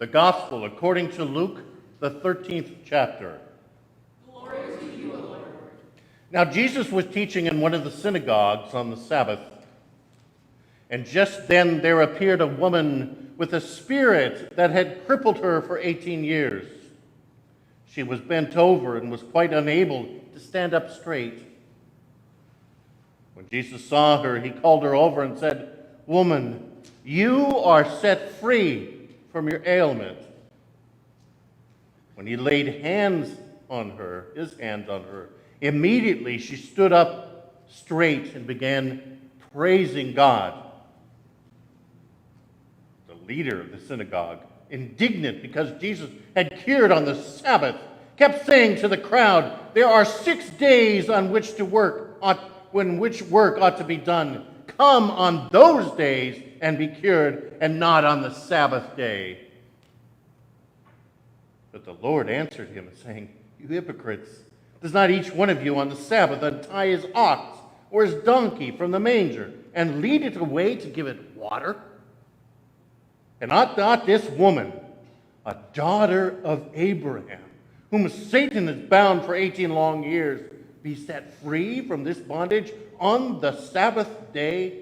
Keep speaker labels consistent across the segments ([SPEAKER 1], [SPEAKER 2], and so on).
[SPEAKER 1] The Gospel according to Luke, the 13th chapter.
[SPEAKER 2] Glory to you, O Lord.
[SPEAKER 1] Now Jesus was teaching in one of the synagogues on the Sabbath, and just then there appeared a woman with a spirit that had crippled her for 18 years. She was bent over and was quite unable to stand up straight. When Jesus saw her, he called her over and said, "Woman, you are set free from your ailment." When he laid his hands on her, immediately she stood up straight and began praising God. The leader of the synagogue, indignant because Jesus had cured on the Sabbath, kept saying to the crowd, "There are 6 days on which work ought to be done. Come on those days and be cured, and not on the Sabbath day." But the Lord answered him, saying, "You hypocrites, does not each one of you on the Sabbath untie his ox or his donkey from the manger and lead it away to give it water? And ought not this woman, a daughter of Abraham, whom Satan has bound for 18 long years, be set free from this bondage on the Sabbath day?"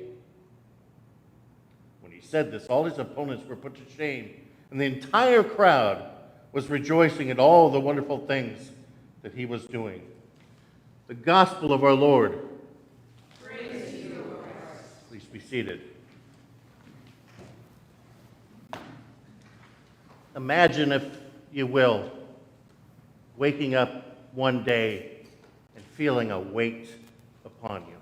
[SPEAKER 1] When he said this, all his opponents were put to shame, and the entire crowd was rejoicing at all the wonderful things that he was doing. The Gospel of our Lord.
[SPEAKER 2] Praise to you, Lord.
[SPEAKER 1] Please be seated. Imagine, if you will, waking up one day and feeling a weight upon you.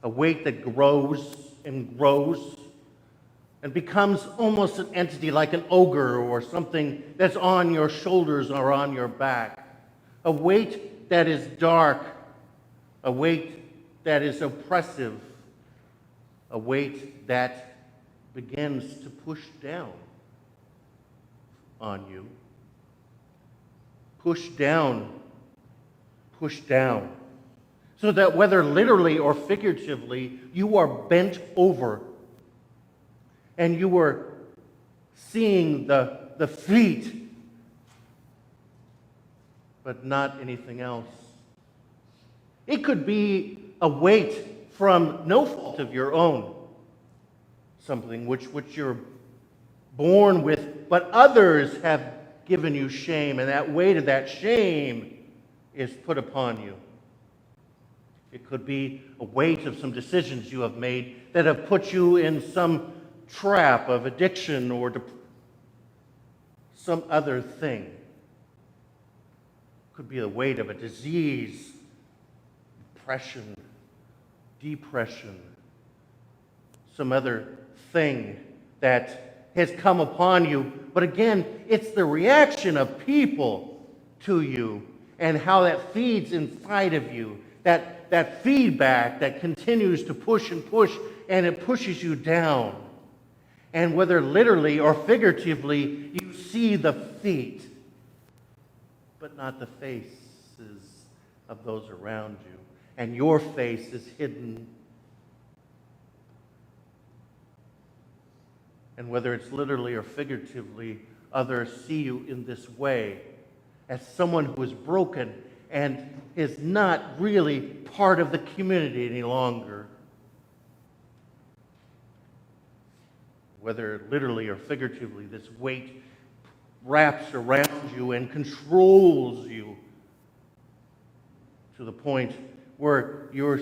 [SPEAKER 1] A weight that grows and grows and becomes almost an entity like an ogre or something that's on your shoulders or on your back. A weight that is dark, a weight that is oppressive, a weight that begins to push down on you. Push down, push down. So that whether literally or figuratively, you are bent over and you were seeing the feet, but not anything else. It could be a weight from no fault of your own, something which you're born with, but others have given you shame, and that weight of that shame is put upon you. It could be a weight of some decisions you have made that have put you in some trap of addiction or some other thing. It could be the weight of a disease, depression, some other thing that has come upon you. But again, it's the reaction of people to you and how that feeds inside of you, that feedback that continues to push and push, and it pushes you down. And whether literally or figuratively, you see the feet, but not the faces of those around you. And your face is hidden. And whether it's literally or figuratively, others see you in this way as someone who is broken and is not really part of the community any longer. Whether literally or figuratively, this weight wraps around you and controls you to the point where your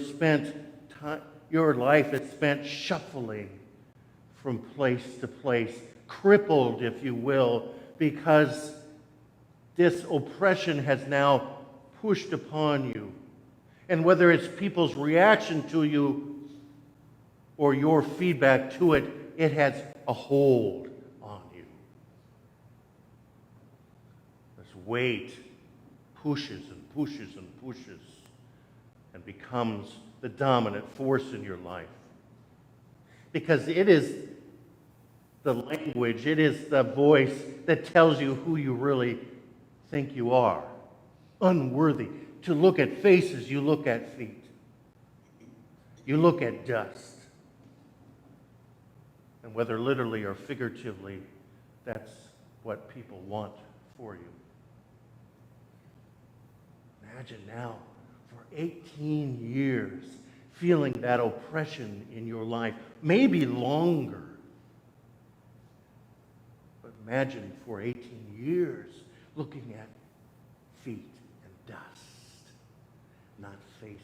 [SPEAKER 1] life is spent shuffling from place to place, crippled, if you will, because this oppression has now pushed upon you. And whether it's people's reaction to you or your feedback to it, it has a hold on you. This weight pushes and pushes and pushes and becomes the dominant force in your life. Because it is the language, it is the voice that tells you who you really think you are. Unworthy. To look at faces, you look at feet. You look at dust. And whether literally or figuratively, that's what people want for you. Imagine now, for 18 years, feeling that oppression in your life, maybe longer. But imagine for 18 years looking at feet and dust, not faces,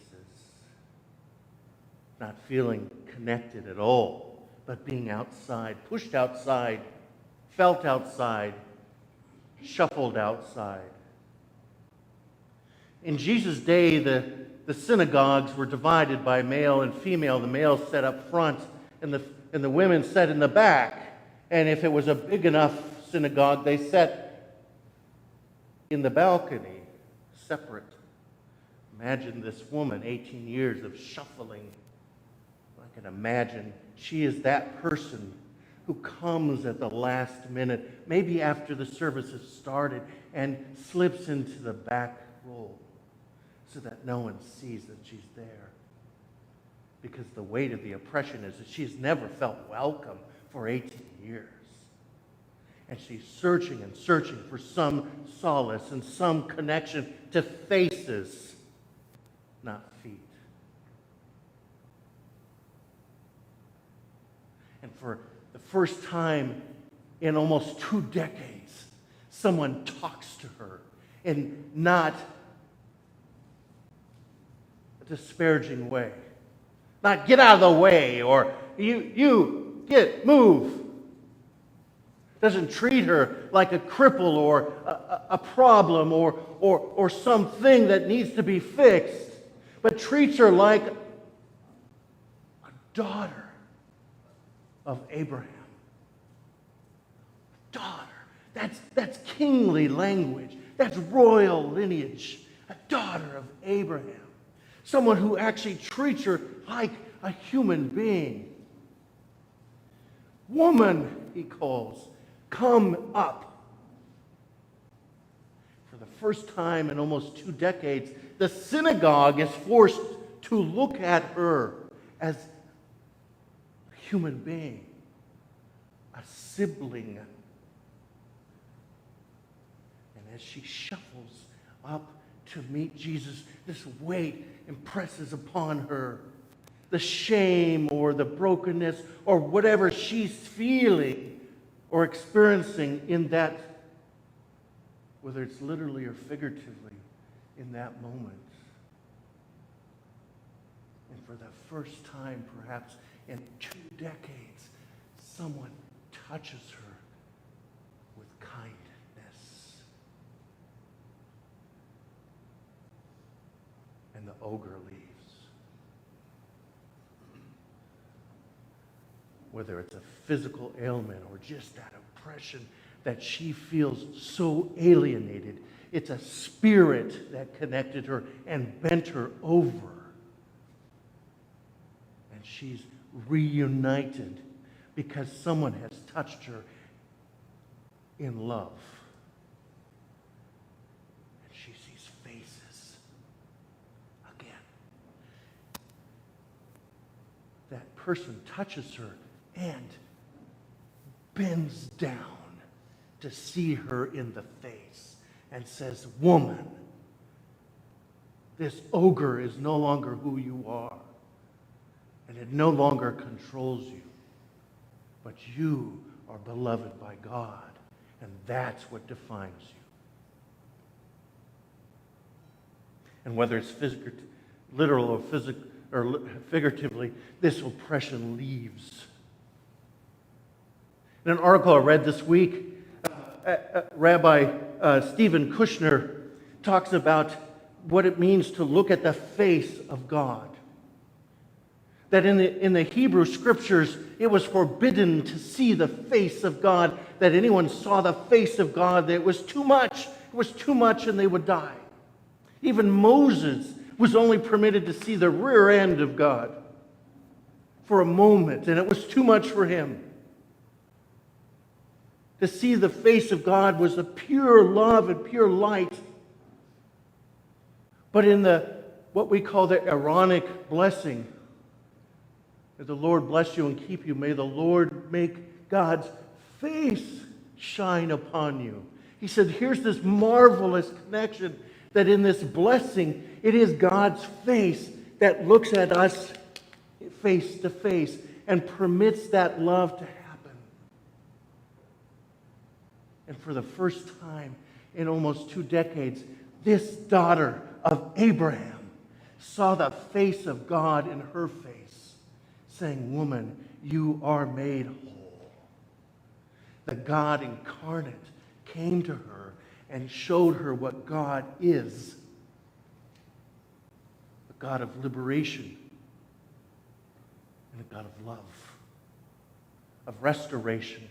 [SPEAKER 1] not feeling connected at all, but being outside, pushed outside, felt outside, shuffled outside. In Jesus' day, the synagogues were divided by male and female. The males sat up front, and the women sat in the back. And if it was a big enough synagogue, they sat in the balcony, separate. Imagine this woman, 18 years of shuffling. I can imagine she is that person who comes at the last minute, maybe after the service has started, and slips into the back row so that no one sees that she's there. Because the weight of the oppression is that she's never felt welcome for 18 years. And she's searching and searching for some solace and some connection to faces, not feet. And for the first time in almost 2 decades, someone talks to her in not a disparaging way. Not get out of the way, or you get, move. Doesn't treat her like a cripple or a problem or something that needs to be fixed, but treats her like a daughter of Abraham. Daughter. That's kingly language. That's royal lineage. A daughter of Abraham. Someone who actually treats her like a human being. Woman, he calls, come up. For the first time in almost 2 decades, the synagogue is forced to look at her as a human being, a sibling. And as she shuffles up to meet Jesus, this weight impresses upon her the shame or the brokenness or whatever she's feeling or experiencing in that, whether it's literally or figuratively, in that moment. And for the first time, perhaps in 2 decades, someone touches her with kindness. And the ogre leaves. Whether it's a physical ailment or just that oppression that she feels so alienated, it's a spirit that connected her and bent her over. And she's reunited because someone has touched her in love. And she sees faces again. That person touches her and bends down to see her in the face and says, "Woman, this ogre is no longer who you are, and it no longer controls you, but you are beloved by God, and that's what defines you." And whether it's literal or figuratively, this oppression leaves. In an article I read this week, Rabbi Stephen Kushner talks about what it means to look at the face of God. That in the Hebrew scriptures, it was forbidden to see the face of God, that anyone saw the face of God, that it was too much. It was too much and they would die. Even Moses was only permitted to see the rear end of God for a moment, and it was too much for him. To see the face of God was a pure love and pure light. But in what we call the Aaronic blessing, May the Lord bless you and keep you. May the Lord make God's face shine upon you. He said, here's this marvelous connection that in this blessing, it is God's face that looks at us face to face and permits that love to happen. And for the first time in almost 2 decades, this daughter of Abraham saw the face of God in her face, saying, woman, you are made whole. The God incarnate came to her and showed her what God is. A God of liberation and a God of love, of restoration,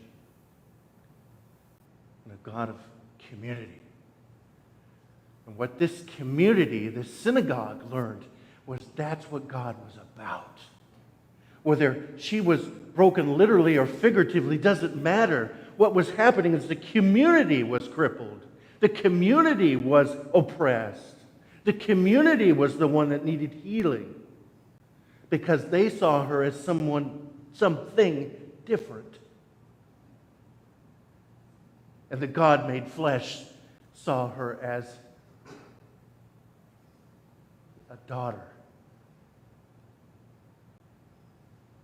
[SPEAKER 1] and a God of community. And what this community, this synagogue, learned was that's what God was about. Whether she was broken literally or figuratively doesn't matter. What was happening is the community was crippled. The community was oppressed. The community was the one that needed healing because they saw her as something different. And the God made flesh saw her as a daughter.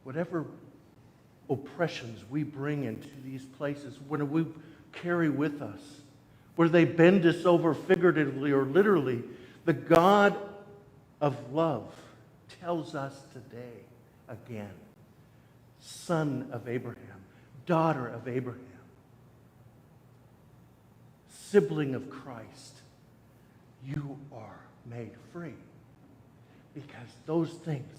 [SPEAKER 1] Whatever oppressions we bring into these places, when we carry with us, whether they bend us over figuratively or literally, the God of love tells us today again, son of Abraham, daughter of Abraham, sibling of Christ, you are made free. Because those things,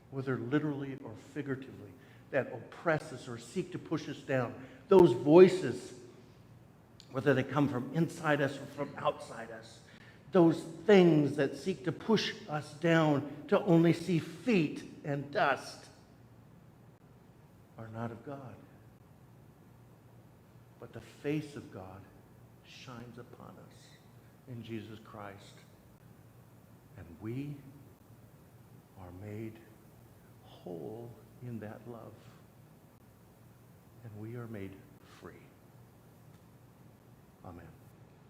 [SPEAKER 1] whether literally or figuratively, that oppress us or seek to push us down, those voices, whether they come from inside us or from outside us, those things that seek to push us down to only see feet and dust, are not of God. But the face of God shines upon us in Jesus Christ. And we are made whole in that love. And we are made